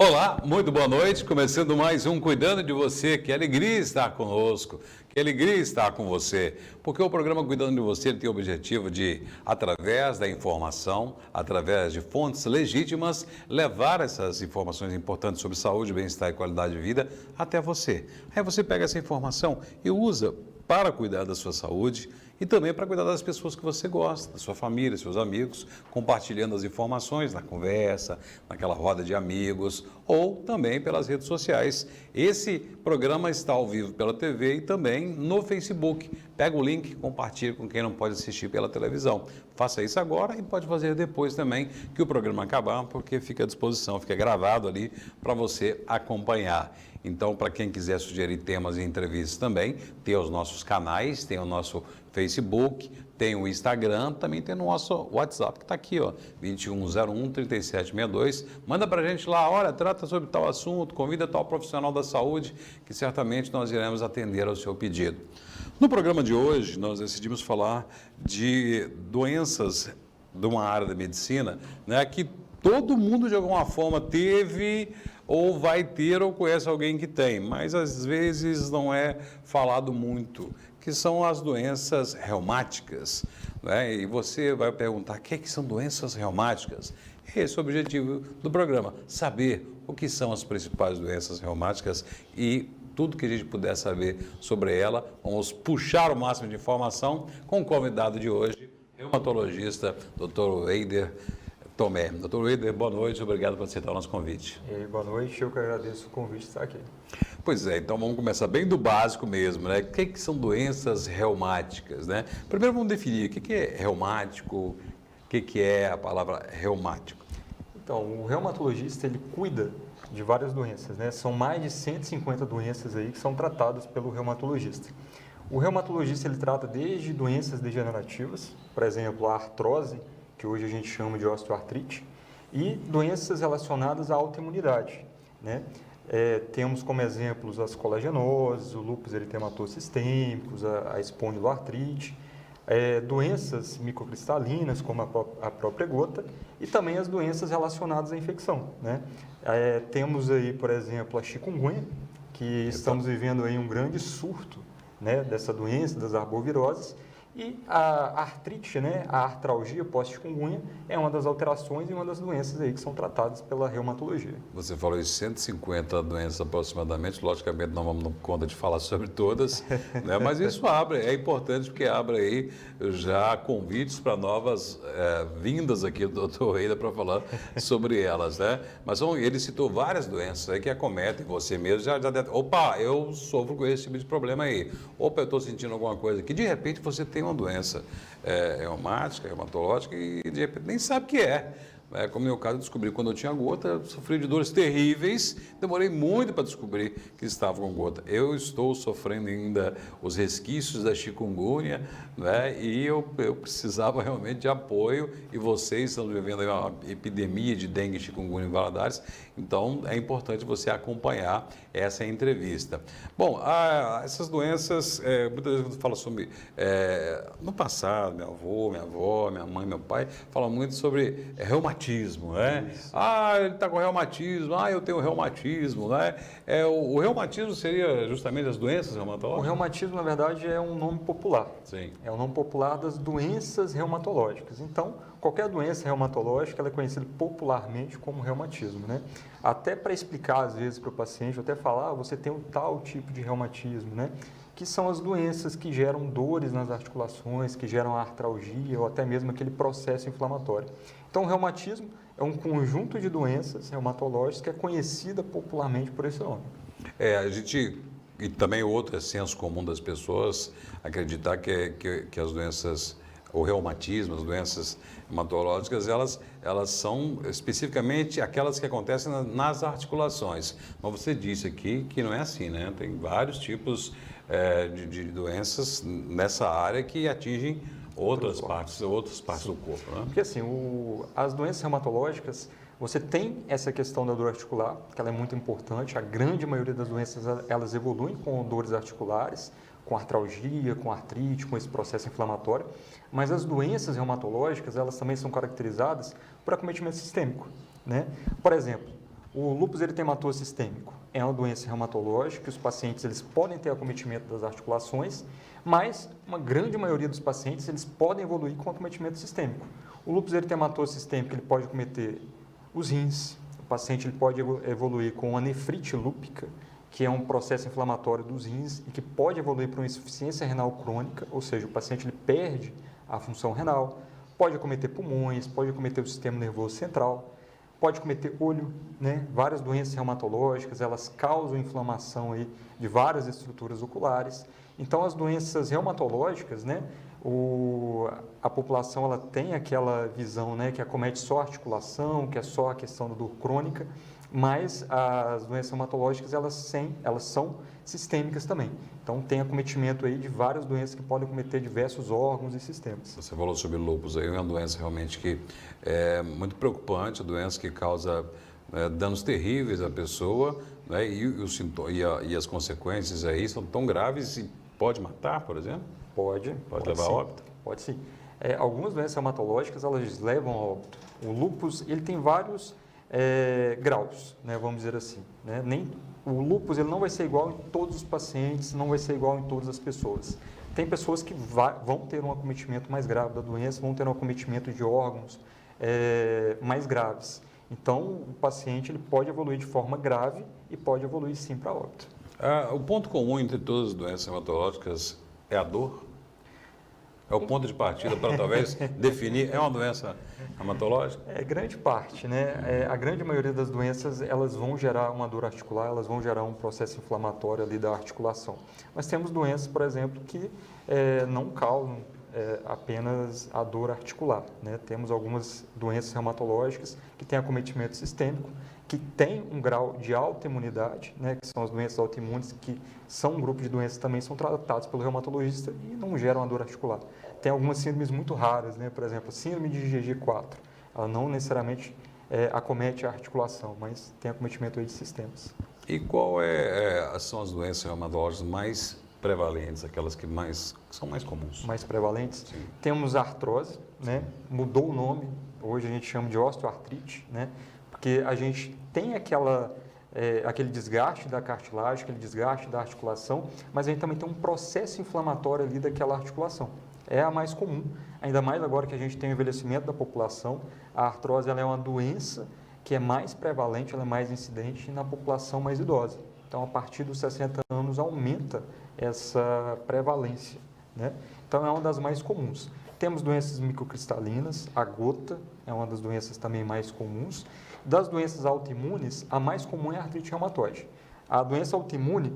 Olá, muito boa noite. Começando mais um Cuidando de Você. Que alegria estar conosco, que alegria estar com você. Porque o programa Cuidando de Você tem o objetivo de, através da informação, através de fontes legítimas, levar essas informações importantes sobre saúde, bem-estar e qualidade de vida até você. Aí você pega essa informação e usa para cuidar da sua saúde e também para cuidar das pessoas que você gosta, da sua família, seus amigos, compartilhando as informações na conversa, naquela roda de amigos ou também pelas redes sociais. Esse programa está ao vivo pela TV e também no Facebook. Pega o link, compartilhe com quem não pode assistir pela televisão. Faça isso agora e pode fazer depois também que o programa acabar, porque fica à disposição, fica gravado ali para você acompanhar. Então, para quem quiser sugerir temas e entrevistas também, tem os nossos canais, tem o nosso Facebook, tem o Instagram, também tem o nosso WhatsApp, que está aqui, ó, 2101-3762. Manda para a gente lá, olha, trata sobre tal assunto, convida tal profissional da saúde, que certamente nós iremos atender ao seu pedido. No programa de hoje, nós decidimos falar de doenças de uma área da medicina, né, que todo mundo de alguma forma teve ou vai ter ou conhece alguém que tem, mas às vezes não é falado muito, que são as doenças reumáticas, né? E você vai perguntar, o que são doenças reumáticas? Esse é o objetivo do programa, saber o que são as principais doenças reumáticas e tudo que a gente puder saber sobre ela. Vamos puxar o máximo de informação com o convidado de hoje, reumatologista, Dr. Weider Tomé. Doutor Weider, boa noite, obrigado por aceitar o nosso convite. Boa noite, eu que agradeço o convite de estar aqui. Pois é, então vamos começar bem do básico mesmo, né? O que são doenças reumáticas, né? Primeiro vamos definir o que é reumático, o que é a palavra reumático. Então, o reumatologista, ele cuida de várias doenças, né? São mais de 150 doenças aí que são tratadas pelo reumatologista. O reumatologista, ele trata desde doenças degenerativas, por exemplo, a artrose, que hoje a gente chama de osteoartrite, e doenças relacionadas à autoimunidade, né? Temos como exemplos as colagenoses, o lúpus eritematoso sistêmicos, a espondiloartrite, doenças microcristalinas, como a própria gota, e também as doenças relacionadas à infecção, né? Temos aí, por exemplo, a chikungunya, que estamos vivendo aí um grande surto, né, dessa doença, das arboviroses. E a artrite, né, a artralgia pós-chikungunya, é uma das alterações e uma das doenças aí que são tratadas pela reumatologia. Você falou de 150 doenças aproximadamente, logicamente não vamos dar conta de falar sobre todas, né, mas isso é importante porque abre aí já convites para novas vindas aqui do Dr. Weider para falar sobre elas, né? Mas ele citou várias doenças aí que acometem você mesmo, já deve, opa, eu sofro com esse tipo de problema aí, opa, eu estou sentindo alguma coisa que de repente você tem uma doença reumática, reumatológica e de repente nem sabe o que é. Como no meu caso, eu descobri quando eu tinha gota, eu sofri de dores terríveis, demorei muito para descobrir que estava com gota. Eu estou sofrendo ainda os resquícios da chikungunya, né? E eu precisava realmente de apoio e vocês estão vivendo aí uma epidemia de dengue e chikungunya em Valadares, então é importante você acompanhar essa entrevista. Bom, essas doenças, muitas vezes quando fala sobre, no passado, meu avô, minha avó, minha mãe, meu pai, falam muito sobre reumatismo, né? Isso. Ele está com reumatismo, eu tenho reumatismo, né? O reumatismo seria justamente as doenças reumatológicas? O reumatismo, na verdade, é um nome popular. Sim. É o nome popular das doenças reumatológicas. Então, qualquer doença reumatológica ela é conhecida popularmente como reumatismo, né? Até para explicar, às vezes, para o paciente, até falar, você tem um tal tipo de reumatismo, né? Que são as doenças que geram dores nas articulações, que geram artralgia ou até mesmo aquele processo inflamatório. Então, o reumatismo é um conjunto de doenças reumatológicas que é conhecida popularmente por esse nome. A gente, e também outro senso comum das pessoas, acreditar que as doenças, o reumatismo, as doenças reumatológicas, elas são especificamente aquelas que acontecem nas articulações. Mas você disse aqui que não é assim, né? Tem vários tipos de doenças nessa área que atingem outras partes do corpo, né? Porque assim, as doenças reumatológicas, você tem essa questão da dor articular, que ela é muito importante. A grande maioria das doenças, elas evoluem com dores articulares, com artralgia, com artrite, com esse processo inflamatório. Mas as doenças reumatológicas, elas também são caracterizadas por acometimento sistêmico, né? Por exemplo, O lúpus eritematoso sistêmico é uma doença reumatológica que os pacientes eles podem ter acometimento das articulações, mas uma grande maioria dos pacientes eles podem evoluir com acometimento sistêmico. O lúpus eritematoso sistêmico ele pode acometer os rins, o paciente ele pode evoluir com uma nefrite lúpica, que é um processo inflamatório dos rins e que pode evoluir para uma insuficiência renal crônica, ou seja, o paciente ele perde a função renal, pode acometer pulmões, pode acometer o sistema nervoso central, pode acometer olho, né? Várias doenças reumatológicas, elas causam inflamação aí de várias estruturas oculares. Então, as doenças reumatológicas, né? A população ela tem aquela visão, né, que acomete só a articulação, que é só a questão da dor crônica, mas as doenças reumatológicas elas são sistêmicas também. Então tem acometimento aí de várias doenças que podem acometer diversos órgãos e sistemas. Você falou sobre lúpus, aí é uma doença realmente que é muito preocupante, doença que causa danos terríveis à pessoa, né, e as consequências aí são tão graves e pode matar, por exemplo? Pode levar a sim, óbito? Pode sim. Algumas doenças reumatológicas elas levam a óbito. O lúpus ele tem vários graus, né, vamos dizer assim. Né? O lúpus ele não vai ser igual em todos os pacientes, não vai ser igual em todas as pessoas. Tem pessoas que vão ter um acometimento mais grave da doença, vão ter um acometimento de órgãos mais graves. Então, o paciente ele pode evoluir de forma grave e pode evoluir sim para óbito. O ponto comum entre todas as doenças reumatológicas é a dor? É o ponto de partida para talvez definir, é uma doença reumatológica? Grande parte, né? A grande maioria das doenças, elas vão gerar uma dor articular, elas vão gerar um processo inflamatório ali da articulação. Mas temos doenças, por exemplo, que não causam apenas a dor articular, né? Temos algumas doenças reumatológicas que têm acometimento sistêmico, que tem um grau de autoimunidade, né, que são as doenças autoimunes, que são um grupo de doenças que também são tratadas pelo reumatologista e não geram a dor articular. Tem algumas síndromes muito raras, né, por exemplo, a síndrome de IgG4, ela não necessariamente acomete a articulação, mas tem acometimento aí de sistemas. E são as doenças reumatológicas mais prevalentes, aquelas que são mais comuns? Mais prevalentes? Sim. Temos a artrose, né, mudou o nome, hoje a gente chama de osteoartrite, né, porque a gente tem aquele desgaste da cartilagem, aquele desgaste da articulação, mas a gente também tem um processo inflamatório ali daquela articulação. É a mais comum, ainda mais agora que a gente tem o envelhecimento da população. A artrose ela é uma doença que é mais prevalente, ela é mais incidente na população mais idosa. Então, a partir dos 60 anos, aumenta essa prevalência, né? Então, é uma das mais comuns. Temos doenças microcristalinas, a gota é uma das doenças também mais comuns. Das doenças autoimunes, a mais comum é a artrite reumatoide. A doença autoimune,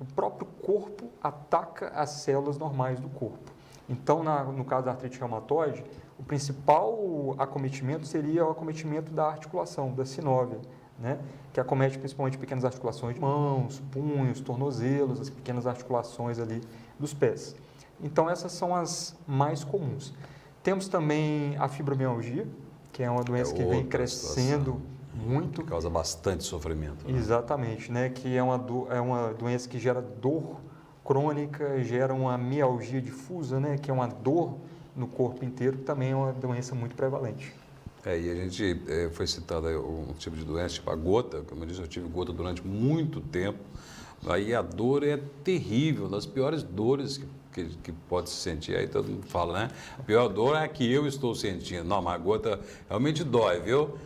o próprio corpo ataca as células normais do corpo. Então, no caso da artrite reumatoide, o principal acometimento seria o acometimento da articulação, da sinóvia, né? Que acomete principalmente pequenas articulações de mãos, punhos, tornozelos, as pequenas articulações ali dos pés. Então, essas são as mais comuns. Temos também a fibromialgia, que é uma doença que vem crescendo muito. Que causa bastante sofrimento. Né? Exatamente, né? Que é uma doença que gera dor crônica, gera uma mialgia difusa, né? Que é uma dor no corpo inteiro, que também é uma doença muito prevalente. E a gente foi citado um tipo de doença, tipo a gota, como eu disse, eu tive gota durante muito tempo, aí a dor é terrível, das piores dores que pode se sentir, aí todo mundo fala, né? A pior dor é a que eu estou sentindo. Não, mas a gota realmente dói, viu?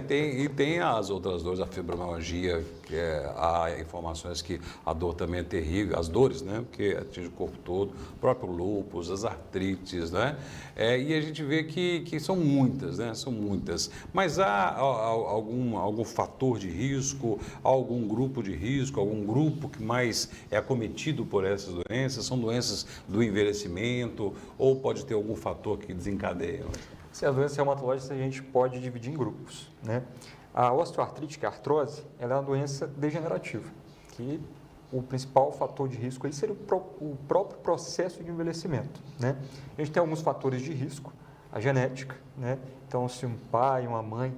E tem as outras dores, a fibromialgia, que há informações que a dor também é terrível, as dores, né? Porque atinge o corpo todo, o próprio lúpus, as artrites, né? E a gente vê que são muitas, né? São muitas. Mas há algum fator de risco, algum grupo de risco, algum grupo que mais é acometido por essas doenças? São doenças do envelhecimento ou pode ter algum fator que desencadeia? As doenças reumatológicas a gente pode dividir em grupos, né? A osteoartrite, que é a artrose, ela é uma doença degenerativa, que o principal fator de risco aí seria o próprio processo de envelhecimento, né? A gente tem alguns fatores de risco, a genética, né? Então, se um pai, uma mãe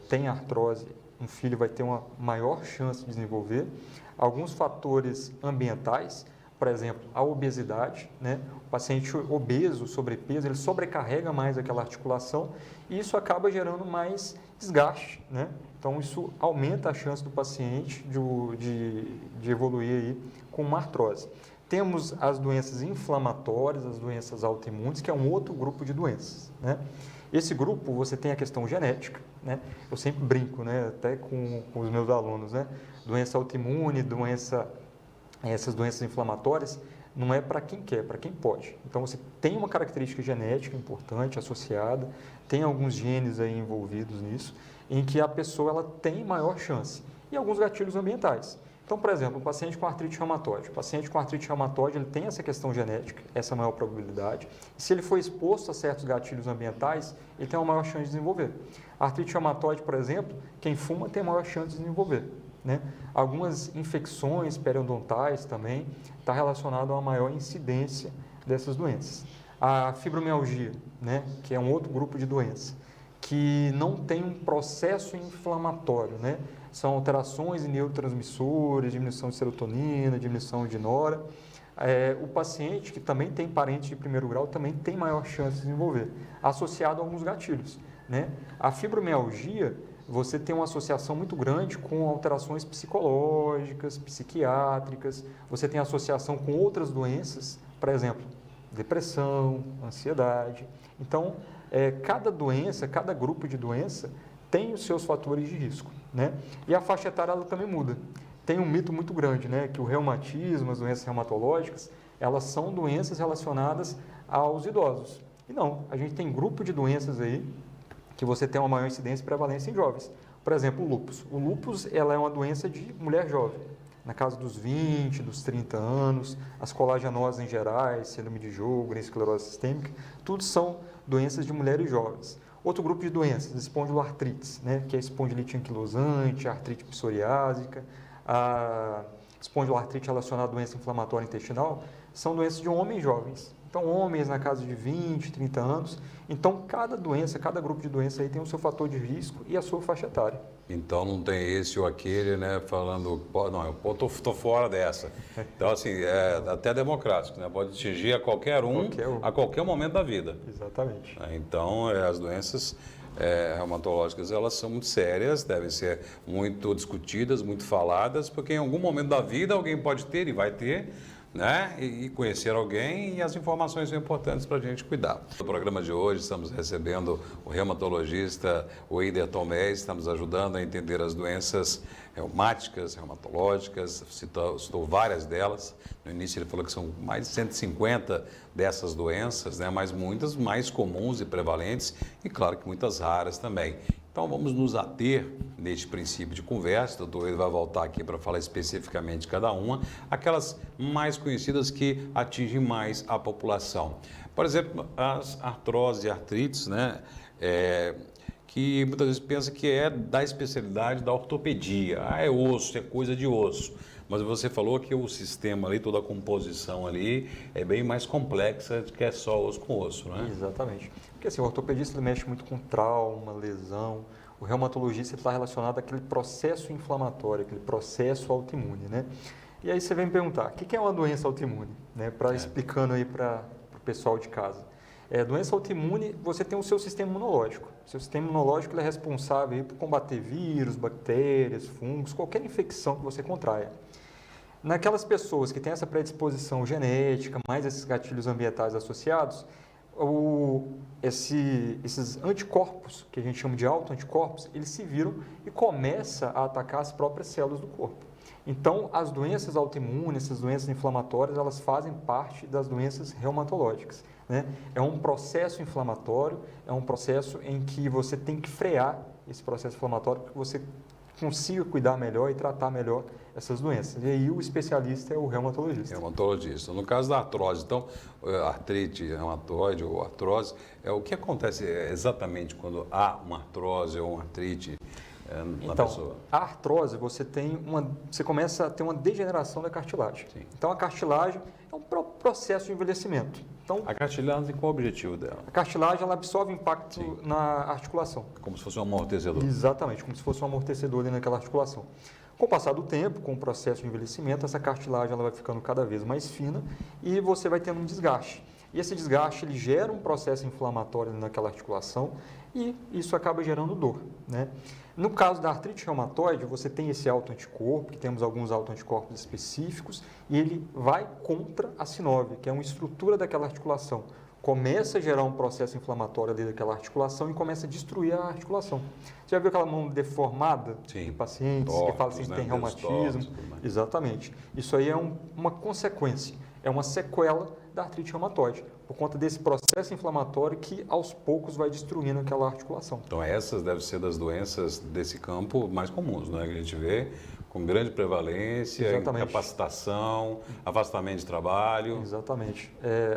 tem artrose, um filho vai ter uma maior chance de desenvolver. Alguns fatores ambientais, Por exemplo, a obesidade, né? O paciente obeso, sobrepeso, ele sobrecarrega mais aquela articulação e isso acaba gerando mais desgaste, né? Então, isso aumenta a chance do paciente de evoluir aí com uma artrose. Temos as doenças inflamatórias, as doenças autoimunes, que é um outro grupo de doenças, né? Esse grupo, você tem a questão genética, né? Eu sempre brinco, né? Até com os meus alunos, né? Doença autoimune, essas doenças inflamatórias, não é para quem quer, é para quem pode. Então, você tem uma característica genética importante associada, tem alguns genes aí envolvidos nisso, em que a pessoa ela tem maior chance. E alguns gatilhos ambientais. Então, por exemplo, o paciente com artrite reumatoide. O paciente com artrite reumatoide, ele tem essa questão genética, essa maior probabilidade. E se ele for exposto a certos gatilhos ambientais, ele tem uma maior chance de desenvolver. A artrite reumatoide, por exemplo, quem fuma tem maior chance de desenvolver, né? Algumas infecções periodontais também está relacionado a uma maior incidência dessas doenças. A fibromialgia, né, que é um outro grupo de doença, que não tem um processo inflamatório, né? São alterações em neurotransmissores, diminuição de serotonina, diminuição de nora. O paciente que também tem parente de primeiro grau também tem maior chance de desenvolver, associado a alguns gatilhos, né? A fibromialgia, você tem uma associação muito grande com alterações psicológicas, psiquiátricas, você tem associação com outras doenças, por exemplo, depressão, ansiedade. Então, cada doença, cada grupo de doença tem os seus fatores de risco, né? E a faixa etária ela também muda. Tem um mito muito grande, né? Que o reumatismo, as doenças reumatológicas, elas são doenças relacionadas aos idosos. E não, a gente tem grupo de doenças aí que você tem uma maior incidência e prevalência em jovens. Por exemplo, o lúpus. O lúpus ela é uma doença de mulher jovem, na casa dos 20, dos 30 anos, as colagenoses em gerais, síndrome de Sjögren, esclerose sistêmica, tudo são doenças de mulheres jovens. Outro grupo de doenças, espondiloartrites, né, que é a espondilite anquilosante, a artrite psoriásica, a espondiloartrite relacionada à doença inflamatória intestinal, são doenças de homens jovens. Então, homens na casa de 20, 30 anos. Então, cada doença, cada grupo de doença aí tem o seu fator de risco e a sua faixa etária. Então, não tem esse ou aquele, né, falando, não, eu tô fora dessa. Então, assim, é até democrático, né? Pode atingir a qualquer um, a qualquer momento da vida. Exatamente. Então, as doenças reumatológicas, elas são muito sérias, devem ser muito discutidas, muito faladas, porque em algum momento da vida alguém pode ter e vai ter, né? E conhecer alguém, e as informações são importantes para a gente cuidar. No programa de hoje estamos recebendo o reumatologista Weider Tomés, estamos ajudando a entender as doenças reumáticas, reumatológicas, citou várias delas. No início ele falou que são mais de 150 dessas doenças, né? Mas muitas mais comuns e prevalentes e claro que muitas raras também. Então, vamos nos ater neste princípio de conversa. O doutor Weider vai voltar aqui para falar especificamente de cada uma, aquelas mais conhecidas que atingem mais a população. Por exemplo, as artroses e artrites, né? Que muitas vezes pensa que é da especialidade da ortopedia. É osso, é coisa de osso. Mas você falou que o sistema ali, toda a composição ali, é bem mais complexa do que é só osso com osso, né? Exatamente. Porque assim, o ortopedista ele mexe muito com trauma, lesão. O reumatologista está relacionado àquele processo inflamatório, aquele processo autoimune, né? E aí você vem me perguntar, o que é uma doença autoimune? Né? Explicando aí para o pessoal de casa. Doença autoimune, você tem o seu sistema imunológico. O seu sistema imunológico ele é responsável aí por combater vírus, bactérias, fungos, qualquer infecção que você contraia. Naquelas pessoas que têm essa predisposição genética, mais esses gatilhos ambientais associados, esses anticorpos, que a gente chama de autoanticorpos, eles se viram e começam a atacar as próprias células do corpo. Então, as doenças autoimunes, essas doenças inflamatórias, elas fazem parte das doenças reumatológicas, né? É um processo inflamatório, é um processo em que você tem que frear esse processo inflamatório para que você consiga cuidar melhor e tratar melhor essas doenças. E aí o especialista é o reumatologista. Reumatologista. No caso da artrose, então, artrite reumatoide ou artrose, o que acontece exatamente quando há uma artrose ou uma artrite na pessoa? A artrose, você começa a ter uma degeneração da cartilagem. Sim. Então, a cartilagem é um processo de envelhecimento. Então, a cartilagem, qual é o objetivo dela? A cartilagem ela absorve impacto na articulação. Como se fosse um amortecedor. Exatamente, como se fosse um amortecedor ali naquela articulação. Com o passar do tempo, com o processo de envelhecimento, essa cartilagem ela vai ficando cada vez mais fina e você vai tendo um desgaste. E esse desgaste ele gera um processo inflamatório naquela articulação e isso acaba gerando dor, né? No caso da artrite reumatoide, você tem esse autoanticorpo, que temos alguns autoanticorpos específicos, e ele vai contra a sinovial, que é uma estrutura daquela articulação. Começa a gerar um processo inflamatório ali daquela articulação e começa a destruir a articulação. Você já viu aquela mão deformada de pacientes que falam assim que tem reumatismo? Exatamente. Isso aí é uma consequência, é uma sequela da artrite reumatoide, por conta desse processo inflamatório que aos poucos vai destruindo aquela articulação. Então essas devem ser das doenças desse campo mais comuns, né? Que a gente vê com grande prevalência, incapacitação, afastamento de trabalho. Exatamente.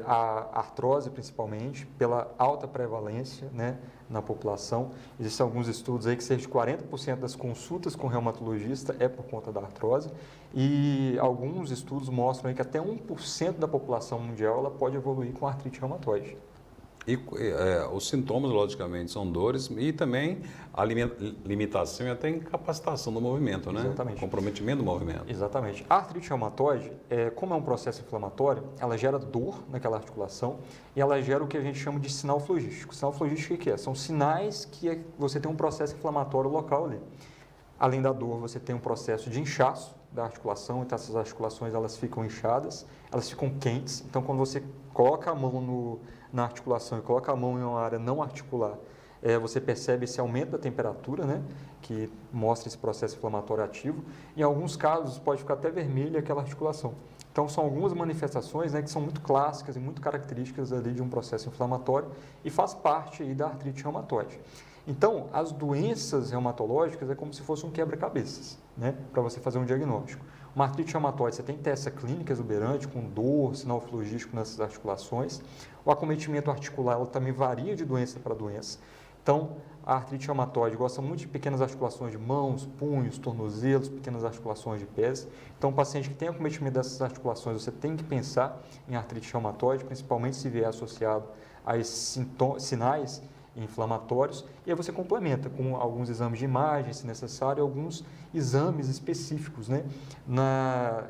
A artrose, principalmente, pela alta prevalência, né, na população. Existem alguns estudos aí que cerca de 40% das consultas com reumatologista é por conta da artrose e alguns estudos mostram aí que até 1% da população mundial ela pode evoluir com artrite reumatoide. E os sintomas, logicamente, são dores e também a limitação e até incapacitação do movimento, né? Exatamente. Comprometimento do movimento. Exatamente. A artrite reumatoide, como é um processo inflamatório, ela gera dor naquela articulação e ela gera o que a gente chama de sinal flogístico. Sinal flogístico o que é? São sinais que você tem um processo inflamatório local ali. Além da dor, você tem um processo de inchaço da articulação, então essas articulações elas ficam inchadas, elas ficam quentes, então quando você coloca a mão na articulação e coloca a mão em uma área não articular, você percebe esse aumento da temperatura, né, que mostra esse processo inflamatório ativo. Em alguns casos pode ficar até vermelha aquela articulação. Então são algumas manifestações, né, que são muito clássicas e muito características ali de um processo inflamatório e faz parte aí da artrite reumatoide. Então, as doenças reumatológicas é como se fosse um quebra-cabeças, né, para você fazer um diagnóstico. Uma artrite reumatoide, você tem testa clínica exuberante, com dor, sinal flogístico nessas articulações. O acometimento articular ela também varia de doença para doença. Então, a artrite reumatoide gosta muito de pequenas articulações de mãos, punhos, tornozelos, pequenas articulações de pés. Então, o paciente que tem acometimento dessas articulações, você tem que pensar em artrite reumatoide, principalmente se vier associado a esses sinais inflamatórios, e aí você complementa com alguns exames de imagem, se necessário, alguns exames específicos, né?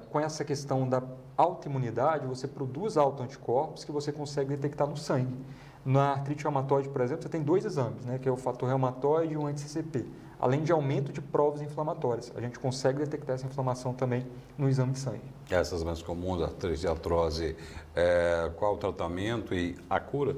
Com essa questão da autoimunidade, você produz autoanticorpos que você consegue detectar no sangue. Na artrite reumatoide, por exemplo, você tem dois exames, né? Que é o fator reumatoide e o anti-CCP, além de aumento de provas inflamatórias. A gente consegue detectar essa inflamação também no exame de sangue. Essas mais comuns, artrite e artrose, qual o tratamento e a cura?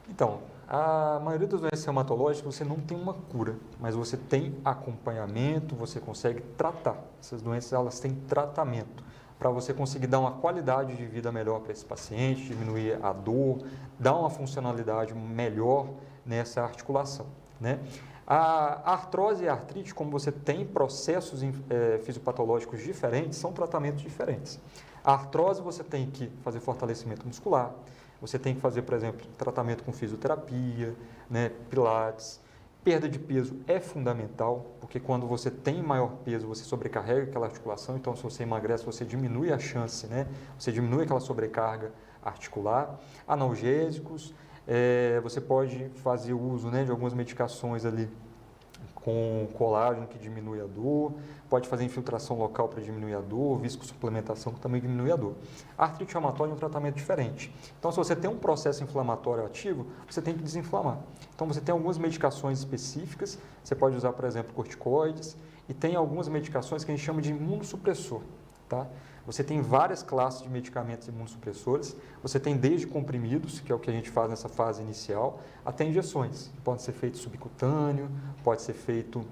Então, a maioria das doenças reumatológicas você não tem uma cura, mas você tem acompanhamento, você consegue tratar. Essas doenças elas têm tratamento para você conseguir dar uma qualidade de vida melhor para esse paciente, diminuir a dor, dar uma funcionalidade melhor nessa articulação, né? A artrose e a artrite, como você tem processos fisiopatológicos diferentes, são tratamentos diferentes. A artrose você tem que fazer fortalecimento muscular, você tem que fazer, por exemplo, tratamento com fisioterapia, né, pilates. Perda de peso é fundamental, porque quando você tem maior peso, você sobrecarrega aquela articulação, então se você emagrece, você diminui a chance, né? Você diminui aquela sobrecarga articular. Analgésicos, você pode fazer uso, né, de algumas medicações ali com colágeno que diminui a dor, pode fazer infiltração local para diminuir a dor, viscosuplementação que também diminui a dor. A artrite reumatoide é um tratamento diferente. Então, se você tem um processo inflamatório ativo, você tem que desinflamar. Então, você tem algumas medicações específicas, você pode usar, por exemplo, corticoides, e tem algumas medicações que a gente chama de imunossupressor, tá? Você tem várias classes de medicamentos imunossupressores, você tem desde comprimidos, que é o que a gente faz nessa fase inicial, até injeções. Pode ser feito subcutâneo, pode ser feito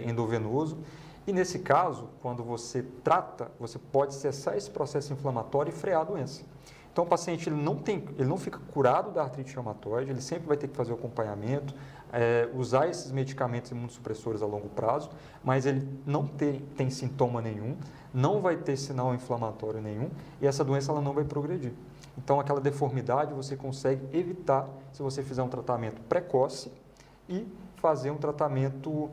endovenoso. E nesse caso, quando você trata, você pode cessar esse processo inflamatório e frear a doença. Então, o paciente ele não fica curado da artrite reumatoide, ele sempre vai ter que fazer o acompanhamento, usar esses medicamentos imunossupressores a longo prazo, mas ele não tem sintoma nenhum, não vai ter sinal inflamatório nenhum e essa doença ela não vai progredir. Então, aquela deformidade você consegue evitar se você fizer um tratamento precoce e fazer um tratamento,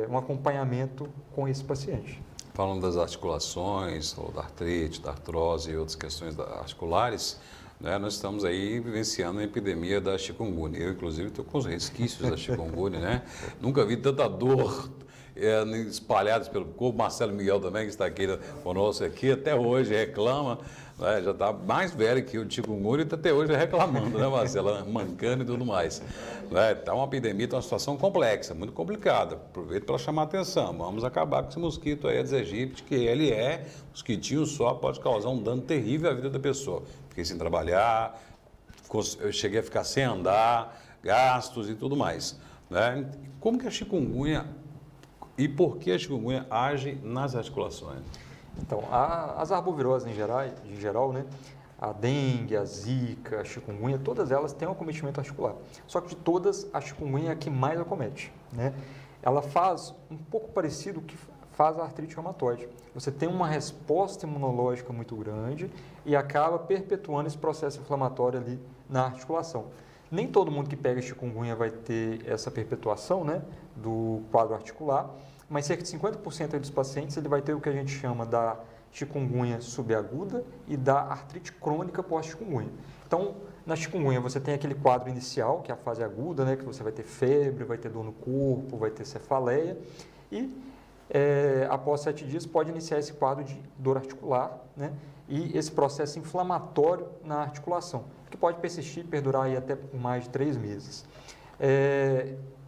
um acompanhamento com esse paciente. Falando das articulações, ou da artrite, da artrose e outras questões articulares, né, nós estamos aí vivenciando a epidemia da chikungunya. Eu, inclusive, estou com os resquícios da chikungunya, né? Nunca vi tanta dor espalhados pelo corpo. Marcelo Miguel também, que está aqui conosco aqui, até hoje reclama, né? Já está mais velho que o chikungunya e está até hoje reclamando, né, Marcelo? Mancando e tudo mais. Está uma epidemia, está uma situação complexa, muito complicada. Aproveito para chamar a atenção. Vamos acabar com esse mosquito Aedes aegypti, que ele mosquitinho só, pode causar um dano terrível à vida da pessoa. Fiquei sem trabalhar, eu cheguei a ficar sem andar, gastos e tudo mais. Né? Como que a chikungunya e por que a chikungunya age nas articulações? Então, as arboviroses em geral, né? A dengue, a zika, a chikungunya, todas elas têm um acometimento articular. Só que de todas, a chikungunya é a que mais acomete, né? Ela faz um pouco parecido com o que faz a artrite reumatoide. Você tem uma resposta imunológica muito grande e acaba perpetuando esse processo inflamatório ali na articulação. Nem todo mundo que pega chikungunya vai ter essa perpetuação, né, do quadro articular, mas cerca de 50% dos pacientes ele vai ter o que a gente chama da chikungunya subaguda e da artrite crônica pós-chikungunya. Então, na chikungunya você tem aquele quadro inicial, que é a fase aguda, né, que você vai ter febre, vai ter dor no corpo, vai ter cefaleia e após 7 dias pode iniciar esse quadro de dor articular, né, e esse processo inflamatório na articulação, que pode persistir e perdurar aí até por mais de 3 meses.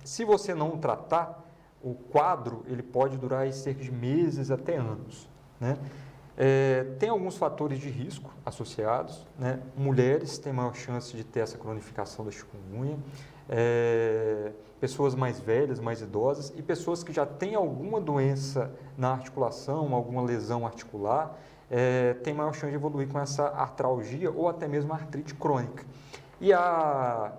Se você não tratar, o quadro ele pode durar aí cerca de meses até anos, né? Tem alguns fatores de risco associados, né? Mulheres têm maior chance de ter essa cronificação da chikungunya, pessoas mais velhas, mais idosas e pessoas que já têm alguma doença na articulação, alguma lesão articular, têm maior chance de evoluir com essa artralgia ou até mesmo artrite crônica. E a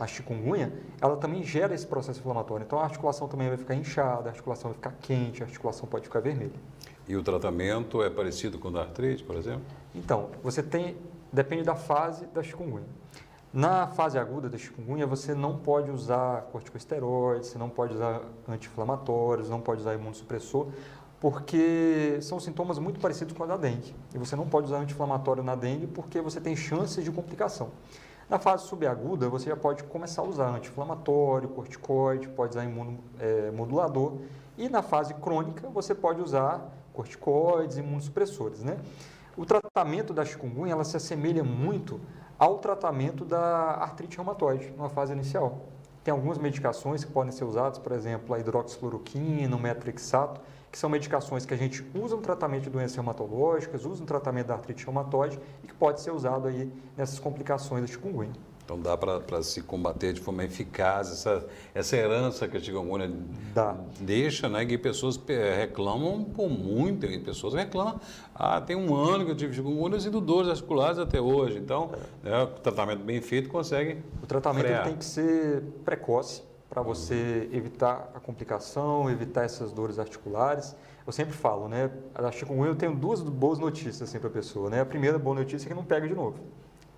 chikungunya, ela também gera esse processo inflamatório. Então, a articulação também vai ficar inchada, a articulação vai ficar quente, a articulação pode ficar vermelha. E o tratamento é parecido com o da artrite, por exemplo? Então, depende da fase da chikungunya. Na fase aguda da chikungunya, você não pode usar corticosteroides, você não pode usar anti-inflamatórios, não pode usar imunossupressor, porque são sintomas muito parecidos com a da dengue. E você não pode usar anti-inflamatório na dengue porque você tem chances de complicação. Na fase subaguda, você já pode começar a usar anti-inflamatório, corticoide, pode usar imunomodulador. E na fase crônica, você pode usar corticoides, imunossupressores, né? O tratamento da chikungunya, ela se assemelha muito ao tratamento da artrite reumatoide, numa fase inicial. Tem algumas medicações que podem ser usadas, por exemplo, a hidroxicloroquina, o metrixato, que são medicações que a gente usa no tratamento de doenças reumatológicas, usa no tratamento da artrite reumatoide e que pode ser usado aí nessas complicações da chikungunya. Então dá para se combater de forma eficaz essa herança que a chikungunya deixa, né? Que pessoas reclamam por muito, e pessoas reclamam, tem um ano que eu tive chikungunya e sinto dores articulares até hoje. Então, o tratamento bem feito consegue O tratamento ele tem que ser precoce para você evitar a complicação, evitar essas dores articulares. Eu sempre falo, né? A chikungunya eu tenho 2 boas notícias assim, para a pessoa, né? A primeira boa notícia é que não pega de novo.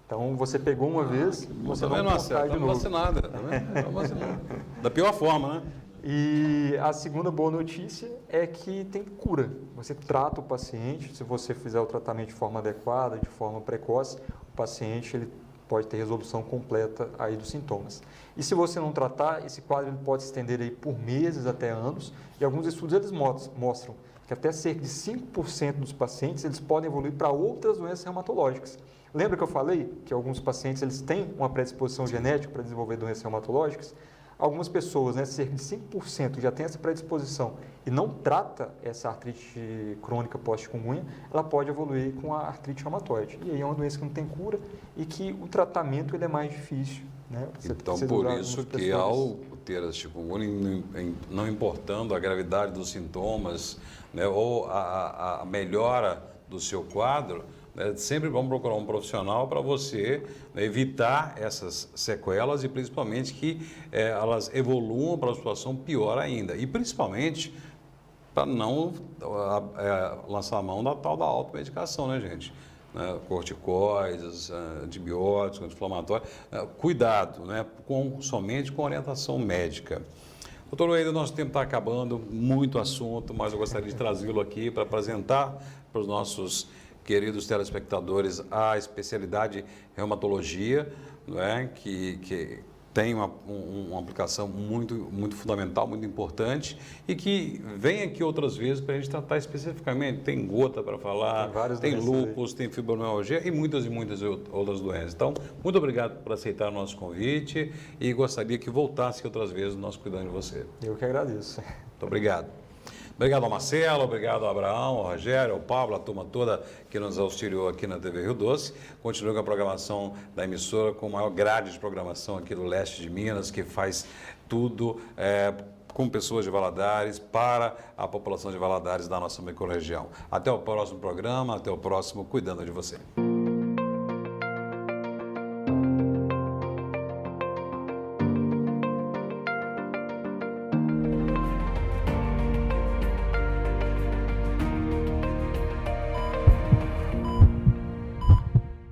Então, você pegou uma vez, você não pode cair de novo. Vacinada, tá vacinada. Da pior forma, né? E a segunda boa notícia é que tem cura. Você trata o paciente, se você fizer o tratamento de forma adequada, de forma precoce, o paciente ele pode ter resolução completa aí dos sintomas. E se você não tratar, esse quadro ele pode se estender aí por meses até anos, e alguns estudos eles mostram que até cerca de 5% dos pacientes eles podem evoluir para outras doenças reumatológicas. Lembra que eu falei que alguns pacientes eles têm uma predisposição genética para desenvolver doenças reumatológicas? Algumas pessoas, né, cerca de 5% já tem essa predisposição e não trata essa artrite crônica pós-chikungunya, ela pode evoluir com a artrite reumatoide. E aí é uma doença que não tem cura e que o tratamento ele é mais difícil. Né? Então, por isso que ao ter a chikungunya, não importando a gravidade dos sintomas, né, ou a melhora do seu quadro, sempre vamos procurar um profissional para você, né, evitar essas sequelas e principalmente que elas evoluam para uma situação pior ainda. E principalmente para não lançar a mão da tal da automedicação, né, gente? Corticoides, antibióticos, anti-inflamatórios. Cuidado, né, somente com orientação médica. Doutor Wendel, nosso tempo está acabando, muito assunto, mas eu gostaria de trazê-lo aqui para apresentar para os nossos queridos telespectadores a especialidade reumatologia, não é? que tem uma aplicação muito fundamental, muito importante e que vem aqui outras vezes para a gente tratar especificamente. Tem gota para falar, tem lúpus, tem fibromialgia e muitas outras doenças. Então, muito obrigado por aceitar o nosso convite e gostaria que voltasse outras vezes nós cuidando de você. Eu que agradeço. Muito obrigado. Obrigado ao Marcelo, obrigado ao Abraão, ao Rogério, ao Pablo, a turma toda que nos auxiliou aqui na TV Rio Doce. Continue com a programação da emissora, com a maior grade de programação aqui do leste de Minas, que faz tudo com pessoas de Valadares, para a população de Valadares da nossa microrregião. Até o próximo programa, até o próximo Cuidando de Você.